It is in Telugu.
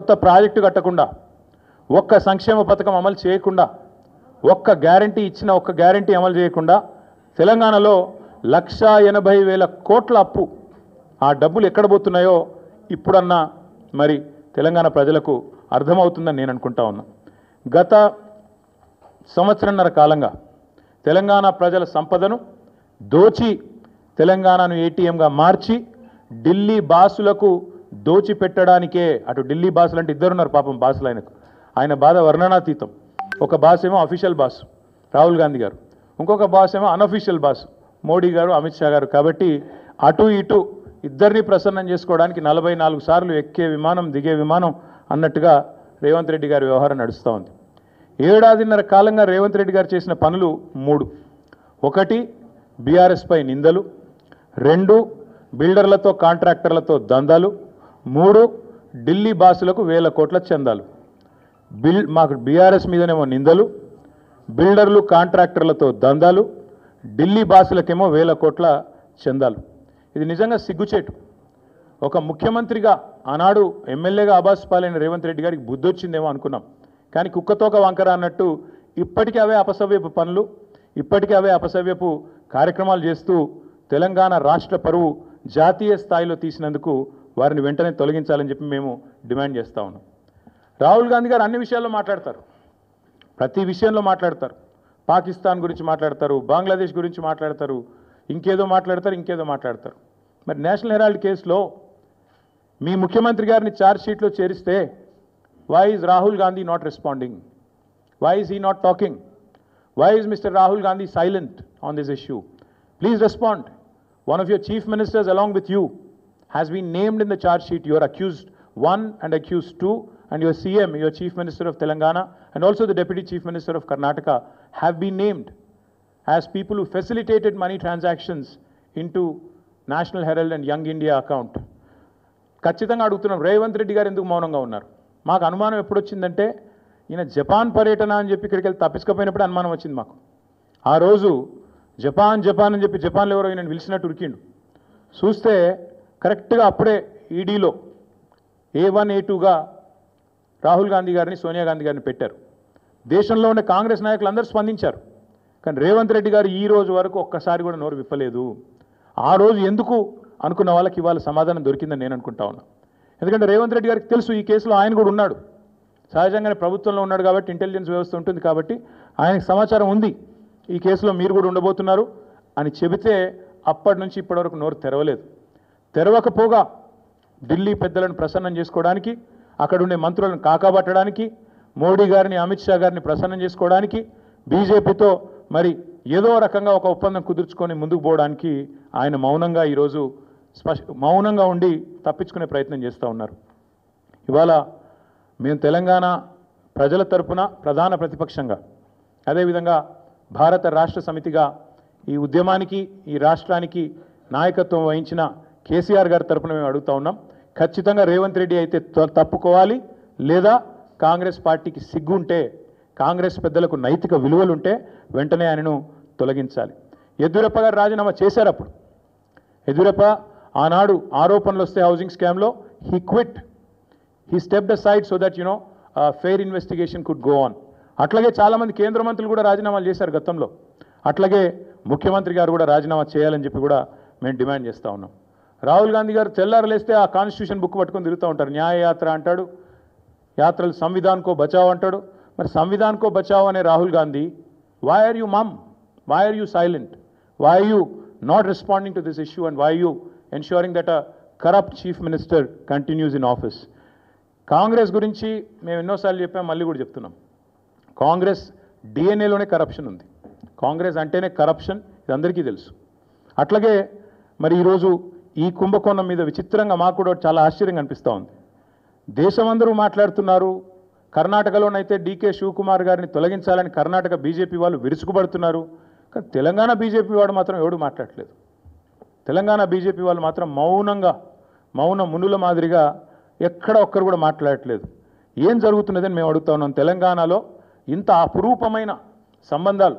కొత్త ప్రాజెక్టు కట్టకుండా ఒక్క సంక్షేమ పథకం అమలు చేయకుండా ఒక్క గ్యారెంటీ ఇచ్చిన ఒక్క గ్యారెంటీ అమలు చేయకుండా తెలంగాణలో 1,80,000 కోట్ల అప్పు ఆ డబ్బులు ఎక్కడ పోతున్నాయో ఇప్పుడన్నా మరి తెలంగాణ ప్రజలకు అర్థమవుతుందని నేను అనుకుంటా ఉన్నా. గత సంవత్సరన్నర కాలంగా తెలంగాణ ప్రజల సంపదను దోచి తెలంగాణను ఏటీఎంగా మార్చి ఢిల్లీ బాసులకు దోచి పెట్టడానికే అటు ఢిల్లీ బాసులు అంటే ఇద్దరున్నారు పాపం బాసులు ఆయన బాధ వర్ణనాతీతం. ఒక బాస్ ఏమో అఫీషియల్ బాస్ రాహుల్ గాంధీ గారు, ఇంకొక బాస్ ఏమో అన్అఫీషియల్ బాస్ మోడీ గారు అమిత్ షా గారు. కాబట్టి అటు ఇటు ఇద్దరిని ప్రసన్నం చేసుకోవడానికి 44 సార్లు ఎక్కే విమానం దిగే విమానం అన్నట్టుగా రేవంత్ రెడ్డి గారి వ్యవహారం నడుస్తూ ఉంది. ఏడాదిన్నర కాలంగా రేవంత్ రెడ్డి గారు చేసిన పనులు 3. 1 బీఆర్ఎస్ పై నిందలు, 2 బిల్డర్లతో కాంట్రాక్టర్లతో దందాలు, 3 ఢిల్లీ బాసులకు 1000 కోట్ల చందాలు. మాకు బీఆర్ఎస్ మీదనేమో నిందలు, బిల్డర్లు కాంట్రాక్టర్లతో దందాలు, ఢిల్లీ బాసులకేమో 1000 కోట్ల చందాలు. ఇది నిజంగా సిగ్గుచేటు. ఒక ముఖ్యమంత్రిగా ఆనాడు ఎమ్మెల్యేగా ఆబాస్ పాలైన రేవంత్ రెడ్డి గారికి బుద్ధి వచ్చిందేమో అనుకున్నాం. కానీ కుక్కతోక వంకర అన్నట్టు ఇప్పటికీ అవే అపసవ్యపు పనులు, ఇప్పటికీ అవే అపసవ్యపు కార్యక్రమాలు చేస్తూ తెలంగాణ రాష్ట్ర పరువు జాతీయ స్థాయిలో తీసినందుకు వారిని వెంటనే తొలగించాలని చెప్పి మేము డిమాండ్ చేస్తూ ఉన్నాం. రాహుల్ గాంధీ గారు అన్ని విషయాల్లో మాట్లాడతారు, ప్రతి విషయంలో మాట్లాడతారు. పాకిస్తాన్ గురించి మాట్లాడతారు, బంగ్లాదేశ్ గురించి మాట్లాడతారు, ఇంకేదో మాట్లాడతారు. మరి నేషనల్ హెరాల్డ్ కేసులో మీ ముఖ్యమంత్రి గారిని ఛార్జ్ షీట్లో చేరిస్తే why is Rahul Gandhi not responding? Why is he not talking? Why is mister Rahul Gandhi silent on this issue? Please respond. One of your chief ministers along with you has been named in the charge sheet. You are accused 1 and accused 2, and your CM, your chief minister of Telangana, and also the deputy chief minister of Karnataka have been named as people who facilitated money transactions into National Herald and Young India account. ఖచ్చితంగా అడుగుతున్నాం, రేవంత్ రెడ్డి గారు ఎందుకు మౌనంగా ఉన్నారు? మాకు అనుమానం ఎప్పుడు వచ్చిందంటే ఈయన జపాన్ పర్యటన అని చెప్పి ఇక్కడికి వెళ్ళి తప్పించుకపోయినప్పుడు అనుమానం వచ్చింది మాకు. ఆ రోజు జపాన్ అని చెప్పి జపాన్లో ఎవరో ఈయన పిలిచినట్టు ఉరికిండు. చూస్తే కరెక్ట్గా అప్పుడే ఈడీలో A1 A2గా రాహుల్ గాంధీ గారిని సోనియా గాంధీ గారిని పెట్టారు. దేశంలో ఉన్న కాంగ్రెస్ నాయకులు అందరూ స్పందించారు. కానీ రేవంత్ రెడ్డి గారు ఈ రోజు వరకు ఒక్కసారి కూడా నోరు విప్పలేదు. ఆ రోజు ఎందుకు అనుకున్న వాళ్ళకి ఇవాళ సమాధానం దొరికిందని నేను అనుకుంటా ఉన్నా. ఎందుకంటే రేవంత్ రెడ్డి గారికి తెలుసు ఈ కేసులో ఆయన కూడా ఉన్నాడు. సహజంగానే ప్రభుత్వంలో ఉన్నాడు కాబట్టి ఇంటెలిజెన్స్ వ్యవస్థ ఉంటుంది కాబట్టి ఆయనకు సమాచారం ఉంది, ఈ కేసులో మీరు కూడా ఉండబోతున్నారు అని చెబితే అప్పటి నుంచి ఇప్పటివరకు నోరు తెరవలేదు. తెరవకపోగా ఢిల్లీ పెద్దలను ప్రసన్నం చేసుకోవడానికి, అక్కడుండే మంత్రులను కాకాబట్టడానికి, మోడీ గారిని అమిత్ షా గారిని ప్రసన్నం చేసుకోవడానికి, బీజేపీతో మరి ఏదో రకంగా ఒక ఒప్పందం కుదుర్చుకొని ముందుకు పోవడానికి ఆయన మౌనంగా ఈరోజు మౌనంగా ఉండి తప్పించుకునే ప్రయత్నం చేస్తూ ఉన్నారు. ఇవాళ మేము తెలంగాణ ప్రజల తరపున ప్రధాన ప్రతిపక్షంగా, అదేవిధంగా భారత రాష్ట్ర సమితిగా ఈ ఉద్యమానికి ఈ రాష్ట్రానికి నాయకత్వం వహించిన కేసీఆర్ గారి తరపున మేము అడుగుతా ఉన్నాం. ఖచ్చితంగా రేవంత్ రెడ్డి అయితే తప్పుకోవాలి, లేదా కాంగ్రెస్ పార్టీకి సిగ్గుంటే, కాంగ్రెస్ పెద్దలకు నైతిక విలువలుంటే వెంటనే ఆయనను తొలగించాలి. యడ్యూరప్ప గారు రాజీనామా చేశారు. అప్పుడు యడ్యూరప్ప ఆనాడు ఆరోపణలు వస్తే హౌసింగ్ స్కామ్లో he quit, he stepped aside so that fair investigation could go on. అట్లాగే చాలామంది కేంద్ర మంత్రులు కూడా రాజీనామాలు చేశారు గతంలో. అట్లాగే ముఖ్యమంత్రి గారు కూడా రాజీనామా చేయాలని చెప్పి కూడా మేము డిమాండ్ చేస్తూ ఉన్నాం. రాహుల్ గాంధీ గారు తెల్లారలేస్తే ఆ కాన్స్టిట్యూషన్ బుక్ పట్టుకొని తిరుగుతూ ఉంటారు. న్యాయయాత్ర అంటాడు, యాత్రలు సంవిధాన్ కో బచావ్ అంటాడు. మరి సంవిధాన్ కో బచావ్ అనే Rahul Gandhi, why are you mum? Why are you silent? Why are you not responding to this issue and why you ensuring that a corrupt chief minister continues in office? Congress గురించి మేము ఎన్నోసార్లు చెప్పాం, మళ్ళీ కూడా చెప్తున్నాం. కాంగ్రెస్ డిఎన్ఏలోనే కరప్షన్ ఉంది. కాంగ్రెస్ అంటేనే కరప్షన్, ఇది అందరికీ తెలుసు. అట్లాగే మరి ఈరోజు ఈ కుంభకోణం మీద విచిత్రంగా మాకు కూడా చాలా ఆశ్చర్యంగా అనిపిస్తూ ఉంది. దేశమందరూ మాట్లాడుతున్నారు. కర్ణాటకలోనైతే డీకే శివకుమార్ గారిని తొలగించాలని కర్ణాటక బీజేపీ వాళ్ళు విరుచుకుపడుతున్నారు. కానీ తెలంగాణ బీజేపీ వాడు మాత్రం ఎవడు మాట్లాడట్లేదు. తెలంగాణ బీజేపీ వాళ్ళు మాత్రం మౌన మునుల మాదిరిగా ఎక్కడ ఒక్కరు కూడా మాట్లాడట్లేదు. ఏం జరుగుతున్నదని మేము అడుగుతా ఉన్నాం. తెలంగాణలో ఇంత అపురూపమైన సంబంధాలు